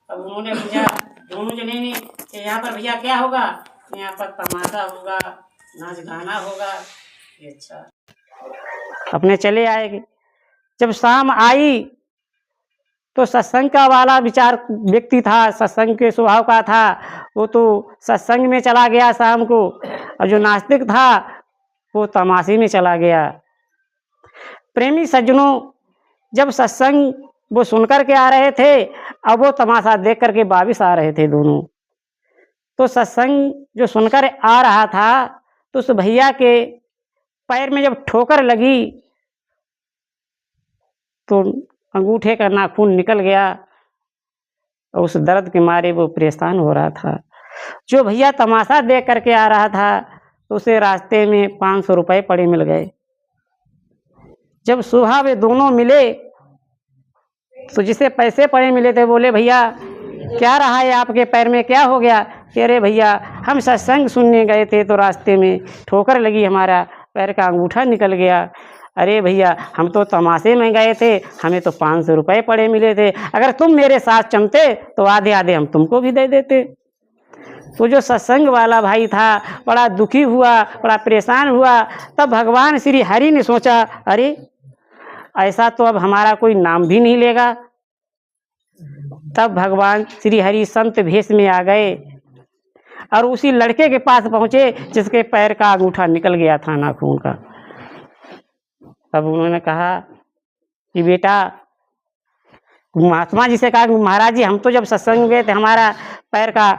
अब उन्होंने पूछा दोनों जने ने कि यहाँ पर भैया क्या होगा? यहाँ पर तमाशा होगा, नाच गाना होगा। ये अच्छा, अपने चले आएंगे। जब शाम आई तो सत्संग का वाला विचार व्यक्ति था, सत्संग के स्वभाव का था, वो तो सत्संग में चला गया शाम को, और जो नास्तिक था वो तमाशे में चला गया। प्रेमी सज्जनों, जब सत्संग वो सुनकर के आ रहे थे, अब वो तमाशा देख करके वापिस आ रहे थे दोनों। तो सत्संग जो सुनकर आ रहा था तो उस भैया के पैर में जब ठोकर लगी तो अंगूठे का नाखून निकल गया और उस दर्द के मारे वो परेशान हो रहा था। जो भैया तमाशा देख करके आ रहा था तो उसे रास्ते में 500 रुपए पड़े मिल गए। जब सुबह वे दोनों मिले तो जिसे पैसे पड़े मिले थे बोले, भैया क्या रहा है आपके पैर में, क्या हो गया? कह रहे भैया हम सत्संग सुनने गए थे तो रास्ते में ठोकर लगी, हमारा पैर का अंगूठा निकल गया। अरे भैया हम तो तमाशे में गए थे, हमें तो 500 रुपए पड़े मिले थे, अगर तुम मेरे साथ चलते तो आधे आधे हम तुमको भी दे देते। तो जो सत्संग वाला भाई था बड़ा दुखी हुआ, बड़ा परेशान हुआ। तब भगवान श्री हरि ने सोचा, अरे ऐसा तो अब हमारा कोई नाम भी नहीं लेगा। तब भगवान श्री हरि संत भेष में आ गए और उसी लड़के के पास पहुंचे जिसके पैर का अंगूठा निकल गया था नाखून का। तब उन्होंने कहा कि बेटा, महात्मा जी से कहा, महाराज जी हम तो जब सत्संग गए थे हमारा पैर का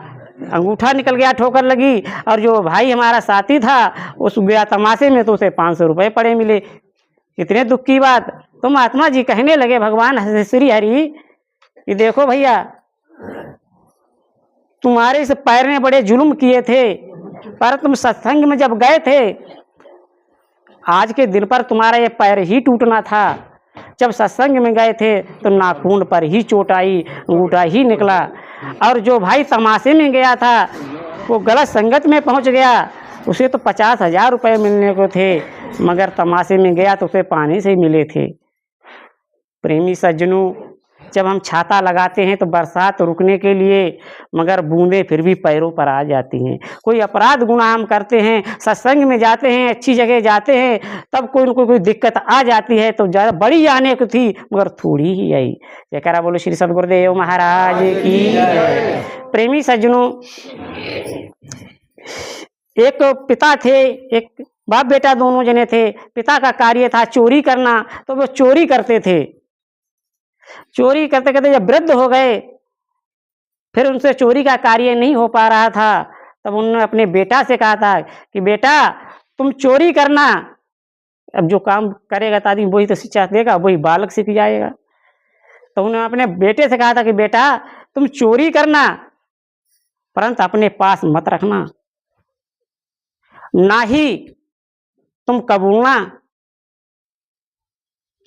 अंगूठा निकल गया, ठोकर लगी, और जो भाई हमारा साथी था उस गया तमाशे में तो उसे 500 रुपए पड़े मिले। कितने दुख की बात। तो महात्मा जी कहने लगे, भगवान श्री हरि, कि देखो भैया तुम्हारे इस पैर ने बड़े जुल्म किए थे, पर तुम सत्संग में जब गए थे आज के दिन पर तुम्हारा ये पैर ही टूटना था। जब सत्संग में गए थे तो नाखून पर ही चोट आई, अंगूठा ही निकला, और जो भाई तमाशे में गया था वो गलत संगत में पहुंच गया, उसे तो 50,000 रुपए मिलने को थे, मगर तमाशे में गया तो उसे पानी से मिले थे। प्रेमी सज्जनों, जब हम छाता लगाते हैं तो बरसात रुकने के लिए, मगर बूंदें फिर भी पैरों पर आ जाती हैं। कोई अपराध गुनाह हम करते हैं, सत्संग में जाते हैं, अच्छी जगह जाते हैं, तब कोई न कोई दिक्कत आ जाती है, तो ज़्यादा बड़ी आने को थी मगर थोड़ी ही आई। जयकारा बोलो श्री सद्गुरुदेव महाराज की। प्रेमी सज्जनों, एक पिता थे, एक बाप बेटा दोनों जने थे। पिता का कार्य था चोरी करना, तो वो चोरी करते थे। चोरी करते करते जब वृद्ध हो गए, फिर उनसे चोरी का कार्य नहीं हो पा रहा था, तब उन्होंने अपने बेटा से कहा था कि बेटा तुम चोरी करना, अब जो काम करेगा आदमी वही तो शिक्षा देगा, वही बालक सीख जाएगा। तो उन्होंने अपने बेटे से कहा था कि बेटा तुम चोरी करना, परंतु अपने पास मत रखना, ना ही तुम कबूलना,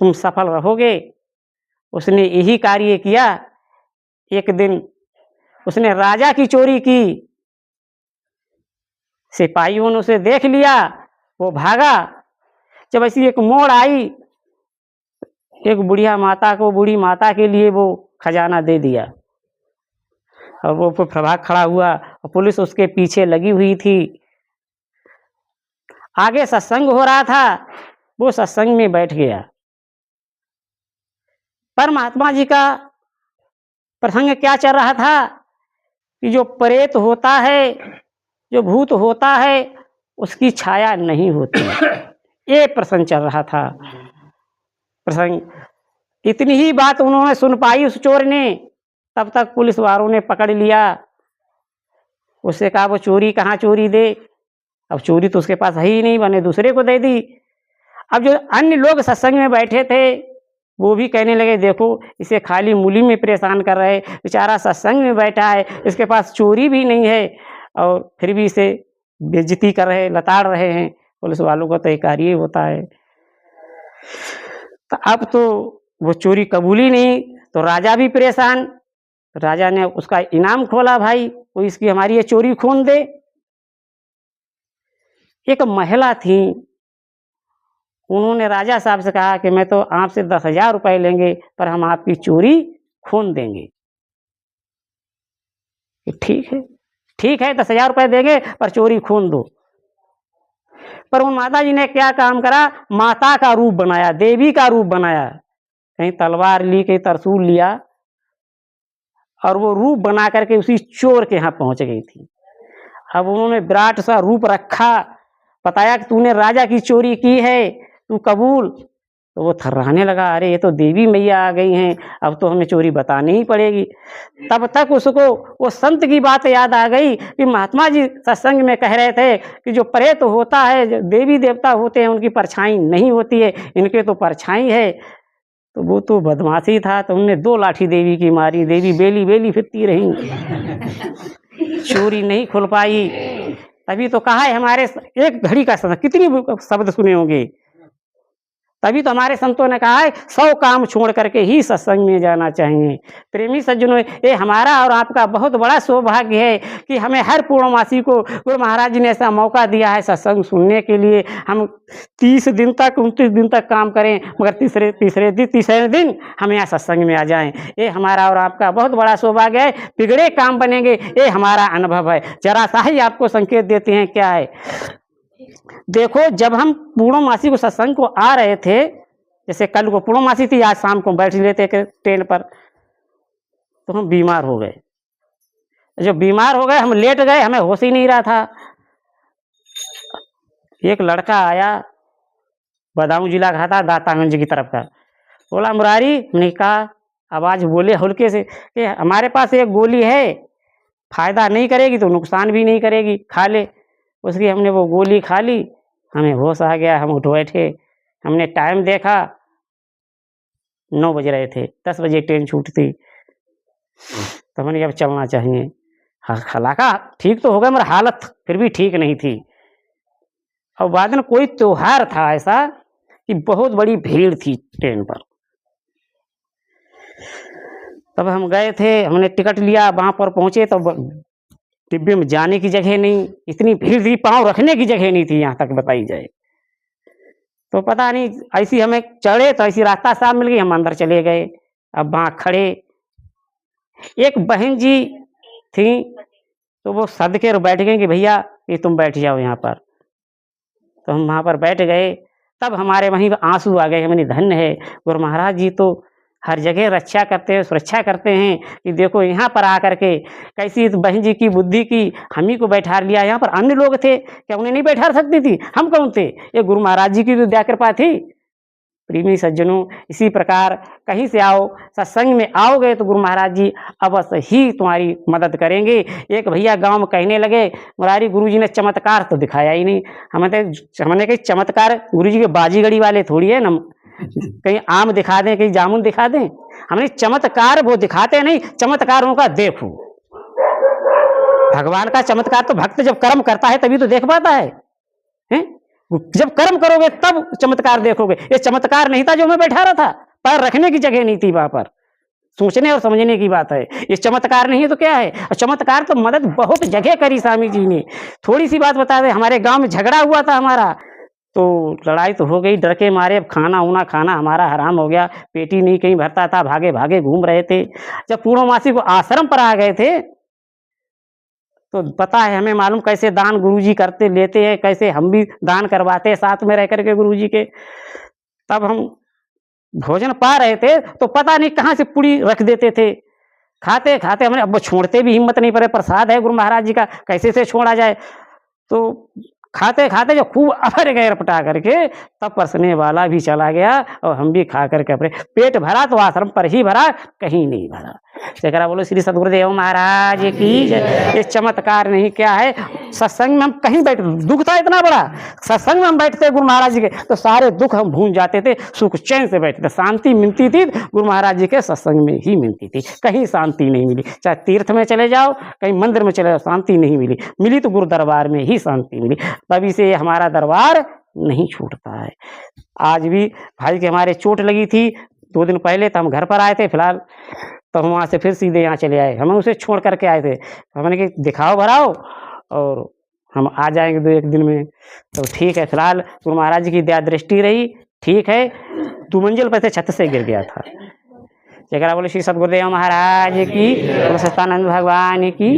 तुम सफल रहोगे। उसने यही कार्य किया। एक दिन उसने राजा की चोरी की, सिपाहियों ने उसे देख लिया, वो भागा। जब ऐसी एक मोड़ आई, एक बुढ़िया माता को, बूढ़ी माता के लिए वो खजाना दे दिया, और वो प्रभाग खड़ा हुआ और पुलिस उसके पीछे लगी हुई थी। आगे सत्संग हो रहा था, वो सत्संग में बैठ गया। पर महात्मा जी का प्रसंग क्या चल रहा था कि जो प्रेत होता है, जो भूत होता है, उसकी छाया नहीं होती। ये प्रसंग चल रहा था। प्रसंग इतनी ही बात उन्होंने सुन पाई उस चोर ने, तब तक पुलिस वालों ने पकड़ लिया। उससे कहा वो चोरी कहाँ चोरी दे, अब चोरी तो उसके पास है ही नहीं, बने दूसरे को दे दी। अब जो अन्य लोग सत्संग में बैठे थे वो भी कहने लगे, देखो इसे खाली मूली में परेशान कर रहे, बेचारा सत्संग में बैठा है, इसके पास चोरी भी नहीं है, और फिर भी इसे बेइज्जती कर रहे, लताड़ रहे हैं। पुलिस वालों का तो एक कार्य होता है। तो अब तो वो चोरी कबूली नहीं, तो राजा भी परेशान। राजा ने उसका इनाम खोला, भाई कोई इसकी हमारी ये चोरी खून दे। एक महिला थी, उन्होंने राजा साहब से कहा कि मैं तो आपसे 10,000 रुपए लेंगे, पर हम आपकी चोरी खून देंगे। ठीक है, ठीक है, 10,000 रुपये देंगे पर चोरी खून दो। पर उन माता जी ने क्या काम करा, माता का रूप बनाया, देवी का रूप बनाया। कहीं तलवार ली, कहीं तरसूल लिया, और वो रूप बना करके उसी चोर के यहाँ पहुंच गई थी। अब उन्होंने विराट सा रूप रखा, बताया कि तूने राजा की चोरी की है, तू कबूल। तो वो थर्राने लगा, अरे ये तो देवी मैया आ गई हैं, अब तो हमें चोरी बतानी ही पड़ेगी। तब तक उसको वो संत की बात याद आ गई कि महात्मा जी सत्संग में कह रहे थे कि जो प्रेत होता है, जो देवी देवता होते हैं, उनकी परछाई नहीं होती है, इनके तो परछाई है। तो वो तो बदमाशी था, तो उनने 2 लाठी देवी की मारी, देवी बेली बेली फिरती रही, चोरी नहीं खुल पाई। तभी तो कहा है हमारे एक घड़ी का समय, कितनी शब्द सुने होंगे, तभी तो हमारे संतों ने कहा है 100 काम छोड़ करके ही सत्संग में जाना चाहिए। प्रेमी सज्जनों, ये हमारा और आपका बहुत बड़ा सौभाग्य है कि हमें हर पूर्णमासी को गुरु महाराज जी ने ऐसा मौका दिया है सत्संग सुनने के लिए। हम 30 दिन तक 29 दिन तक काम करें, मगर तीसरे दिन हम यहाँ सत्संग में आ जाएं। ये हमारा और आपका बहुत बड़ा सौभाग्य है। बिगड़े काम बनेंगे, ये हमारा अनुभव है। जरा सा ही आपको संकेत देते हैं क्या है। देखो, जब हम पूर्णमासी को सत्संग को आ रहे थे, जैसे कल को पूर्णमासी थी, आज शाम को बैठ लेते ट्रेन पर, तो हम बीमार हो गए। जब बीमार हो गए, हम लेट गए, हमें होश ही नहीं रहा था। एक लड़का आया, बदायूं जिला का था, दातागंज की तरफ का, बोला मुरारी, हमने कहा, आवाज बोले हल्के से कि हमारे पास एक गोली है, फायदा नहीं करेगी तो नुकसान भी नहीं करेगी, खा ले। उसकी हमने वो गोली खा ली, हमें होश आ गया, हम उठ बैठे। हमने टाइम देखा, 9 बज रहे थे, 10 बजे ट्रेन छूटती। तो हमने अब चलना चाहिए। हालांकि ठीक तो हो गया, मगर हालत फिर भी ठीक नहीं थी। और बाद में कोई त्योहार था ऐसा कि बहुत बड़ी भीड़ थी ट्रेन पर। तब हम गए थे, हमने टिकट लिया, वहां पर पहुंचे तो डिब्बे में जाने की जगह नहीं, इतनी भीड़ थी, पांव रखने की जगह नहीं थी, यहाँ तक बताई जाए। तो पता नहीं, ऐसी हमें चढ़े तो ऐसी रास्ता साफ मिल गई, हम अंदर चले गए। अब वहां खड़े एक बहन जी थी, तो वो सद के बैठ गए कि भैया ये तुम बैठ जाओ यहाँ पर। तो हम वहां पर बैठ गए। तब हमारे वहीं आंसू आ गए। हमने धन्य है, गुरु महाराज जी तो हर जगह रक्षा करते हैं, सुरक्षा करते हैं कि देखो यहाँ पर आकर के कैसी बहन जी की बुद्धि की, हम ही को बैठा लिया। यहाँ पर अन्य लोग थे, क्या उन्हें नहीं बैठा सकती थी? हम कौन थे? ये गुरु महाराज जी की तो दया कृपा थी। प्रेमी सज्जनों, इसी प्रकार कहीं से आओ, सत्संग में आओगे तो गुरु महाराज जी अवश्य ही तुम्हारी मदद करेंगे। एक भैया गांव में कहने लगे, मुरारी गुरु जी ने चमत्कार तो दिखाया ही नहीं। हमने कही चमत्कार गुरु जी के बाजीगड़ी वाले थोड़ी है ना, कहीं आम दिखा दें, कहीं जामुन दिखा दें। हमने चमत्कार वो दिखाते नहीं, चमत्कारों का देखो। भगवान का चमत्कार तो भक्त जब कर्म करता है तभी तो देख पाता है, हैं? जब कर्म करोगे तब चमत्कार देखोगे। ये चमत्कार नहीं था जो मैं बैठा रहा था, पैर रखने की जगह नहीं थी वहां पर। सोचने और समझने की बात है। ये चमत्कार नहीं है तो क्या है? चमत्कार तो मदद बहुत जगह करी स्वामी जी ने। थोड़ी सी बात बता दे, हमारे गांव में झगड़ा हुआ था हमारा, तो लड़ाई तो हो गई, डर के मारे अब खाना खाना हमारा हराम हो गया, पेटी नहीं कहीं भरता था, भागे भागे घूम रहे थे। जब पूर्णमासी को आश्रम पर आ गए थे तो पता है हमें मालूम कैसे दान गुरुजी करते लेते हैं, कैसे हम भी दान करवाते हैं साथ में रह करके गुरुजी के। तब हम भोजन पा रहे थे तो पता नहीं कहाँ से पूरी रख देते थे, खाते खाते हमने, अब छोड़ते भी हिम्मत नहीं पड़े, प्रसाद है गुरु महाराज जी का, कैसे से छोड़ा जाए। तो खाते खाते जो खूब अभर गए रपटा करके, तब परसने वाला भी चला गया और हम भी खा करके अपने पेट भरा, तो आश्रम पर ही भरा, कहीं नहीं भरा। जयकारा बोलो श्री सद्गुरुदेव महाराज की जय। ये चमत्कार नहीं क्या है? सत्संग में हम कहीं बैठ, दुख था इतना बड़ा, सत्संग में हम बैठते गुरु महाराज जी के तो सारे दुख हम भूल जाते थे, सुख चैन से बैठते, शांति मिलती थी गुरु महाराज जी के सत्संग में ही मिलती थी, कहीं शांति नहीं मिली। चाहे तीर्थ में चले जाओ, कहीं मंदिर में चले जाओ, शांति नहीं मिली। मिली तो गुरु दरबार में ही शांति मिली। तभी से हमारा दरबार नहीं छूटता है। आज भी भाई के हमारे चोट लगी थी 2 दिन पहले, तो हम घर पर आए थे फिलहाल, तो हम वहाँ से फिर सीधे यहाँ चले आए। हम उसे छोड़ करके आए थे, हमने कि दिखाओ भराओ और हम आ जाएंगे 2-1 दिन में। तो ठीक है, फिलहाल गुरु महाराज जी की दया दृष्टि रही, ठीक है। 2 मंजिल पर से छत से गिर गया था। जयकारा बोले श्री सतगुरुदेव महाराज की, बोलो सच्चिदानंद भगवान की।